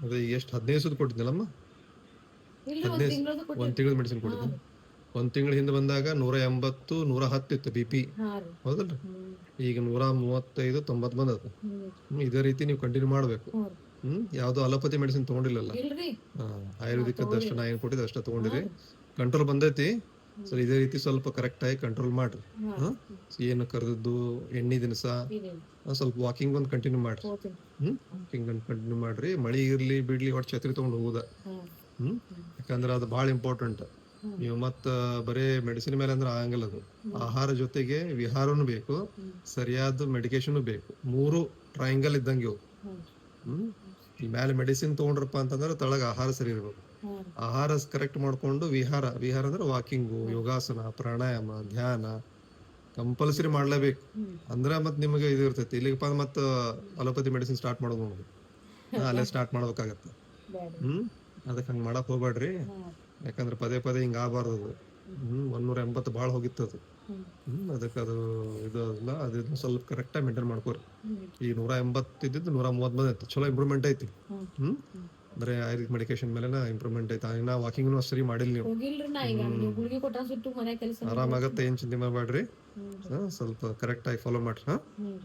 ಅದೇ ಈಗ ಎಷ್ಟು 15 ದಿವಸದ ಕೊಟ್ಟಿದ್ನಲ್ಲಮ್ಮ? ಇಲ್ರಿ ಒಂದ್ 15 ತಿಂಗಳದ ಒಂದು ಕೊಟ್ಟಿರಿ. ತಿಂಗಳ ಮೆಡಿಸಿನ್ ಹಾ ಕೊಟ್ಟಿದ್ದೆ. ರೀ. ಒಂದು ತಿಂಗಳ ಹಿಂದೆ ಬಂದಾಗ 180 110 ಇತ್ತು ಬಿ ಪಿ. ಹಾ ರೀ. ಹೌದಲ್ರಿ? ಹ್ಮ್. ಈಗ 135 90 ಬಂದದ. ಹ್ಮ್. ಇದೇ ರೀತಿ ನೀವು ಕಂಟಿನ್ಯೂ ಮಾಡಬೇಕು. ಹ್ಞೂ ರೀ. ಯಾವ್ದು ಅಲೋಪತಿ ಮೆಡಿಸಿನ್ ತಗೊಂಡಿಲ್ಲಲ್ಲ? ಇಲ್ರಿ. ಆಯುರ್ವೇದಿಕ್ಕದಷ್ಟು ನಾ ತಗೊಂಡಿಲ್ಲ. ಏನು ಕೊಟ್ಟಿದ್ದೆ ಅಷ್ಟೇ ಹಾ ತಗೊಂಡಿರಿ. ರೀ. ಕಂಟ್ರೋಲ್ ಬಂದೈತಿ. ಹ್ಮ್. ಸರ್ ಇದೇ ರೀತಿ ಸ್ವಲ್ಪ ಕರೆಕ್ಟ್ ಆಗಿ ಕಂಟ್ರೋಲ್ ಮಾಡ್ರಿ. ಹಾ ಹಾ ರೀ. ಏನು ಕರೆದದ್ದು ಎಣ್ಣೆ ದಿನಸ ಇದೇನು ಸ್ವಲ್ಪ ವಾಕಿಂಗ್ ಒಂದು ಕಂಟಿನ್ಯೂ ಮಾಡ್ರಿ. ತಗೋತೀನಿ. ವಾಕಿಂಗ್ ಒಂದು ಕಂಟಿನ್ಯೂ ಮಾಡ್ರಿ. ಮಳಿ ಇರ್ಲಿ ಬಿಡ್ಲಿ ಒಟ್ಟು ಛತ್ರಿ ತಗೊಂಡು ಹೋಗುದ. ಹಾ. ಹ್ಮ್ ಹ್ಮ್. ಯಾಕಂದ್ರೆ ಅದು ಭಾಳ ಇಂಪಾರ್ಟೆಂಟ್. ಹ್ಮ್. ನೀವು ಮತ್ತ ಬರೇ ಮೆಡಿಸಿನ್ ಮೇಲೆ ಅಂದ್ರೆ ಆಗಂಗಿಲ್ಲ ಅದು. ಹ್ಮ್. ಆಹಾರ ಜೊತೆಗೆ ವಿಹಾರನೂ ಬೇಕು, ಹ್ಮ್. ಸರಿಯಾದ ಮೆಡಿಕೇಶನ್ ಬೇಕು. 3 ಟ್ರಯಾಂಗಲ್ ಇದ್ದಂಗೆ ಇವು. ಹ್ಮ್. ಹ್ಮ್ ಈ ಮೇಲೆ ಮೆಡಿಸಿನ್ ತಗೊಂಡ್ರಪ್ಪ ಅಂತಂದ್ರೆ ತಳಗ ಆಹಾರ ಸರಿ ಇರ್ಬೇಕು. ಹಾ ರೀ. ಆಹಾರ ಕರೆಕ್ಟ್ ಮಾಡ್ಕೊಂಡು ವಿಹಾರ ಅಂದ್ರೆ ವಾಕಿಂಗು, ಹಾ. ಯೋಗಾಸನ, ಪ್ರಾಣಾಯಾಮ, ಧ್ಯಾನ ಕಂಪಲ್ಸರಿ ಮಾಡ್ಲೇಬೇಕು. ಹ್ಮ್. ಅಂದ್ರೆ ಮತ್ ನಿಮಗೆ ಇದು ಇರ್ತೈತಿ. ಇಲ್ಲಿಗಪ್ಪ ಮತ್ತ ಅಲೋಪತಿ ಮೆಡಿಸಿನ್ ಸ್ಟಾರ್ಟ್ ಮಾಡೋದು ನೋಡ್ರಿ. ಅಲ್ಲೇ ಸ್ಟಾರ್ಟ್ ಮಾಡ್ಬೇಕಾಗತ್ತೆ. ಬ್ಯಾಡ್ರಿ. ಅದಕ್ಕೆ ಹಂಗೆ ಮಾಡಕ್ ಹೋಗ್ಬೇಡ್ರಿ. ಹಾ. ಯಾಕಂದ್ರೆ ಪದೇ ಪದೇ ಹಿಂಗ ಆಗಬಾರ್ದು ಅದು. 180 ಭಾಳ ಹೋಗಿತ್ತದು. ಹ್ಮ್. ಅದಕ್ಕೆ ಅದು ಇದು ಅಲ್ಲ, ಅದನ್ನ ಸ್ವಲ್ಪ ಕರೆಕ್ಟಾಗಿ ಮೇಂಟೈನ್ ಮಾಡ್ಕೋರಿ. ಹ್ಮ್. ಈ 180 ಇದ್ದಿದ್ದು 130 ಬಂದೈತಿ. ಚಲೋ ಇಂಪ್ರೂವ್ಮೆಂಟ್ ಐತಿ. ಹ್ಮ್. ಹ್ಮ್ ಹ್ಮ್. ಬರೀ ಆಯುರ್ವೇದಿಕ್ ಮೆಡಿಕೇಶನ್ ಮೇಲೆ ಇಂಪ್ರೂವ್ಮೆಂಟ್ ಐತಿ. ಇನ್ನ ವಾಕಿಂಗ್ನು ಸರಿ ಮಾಡಿಲ್ಲ ನೀವು. ಹೋಗಿಲ್ರಿ ನಾ ಈಗ ನೀವು ಗುಳಿಗೆ ಕೊಟ್ಟ ಸುಟ್ಟು ಮನೆ ಕೆಲಸ ಆರಾಮಾಗತ್ತೆ, ಏನ್ ಚಿಂತೆ ಮಾಡಬೇಡ್ರಿ. ಹ್ಮ್. ಸ್ವಲ್ಪ ಕರೆಕ್ಟ್ ಆಗಿ ಫಾಲೋ ಮಾಡ್ರಿ. ಹಾ ಹ್ಮ್.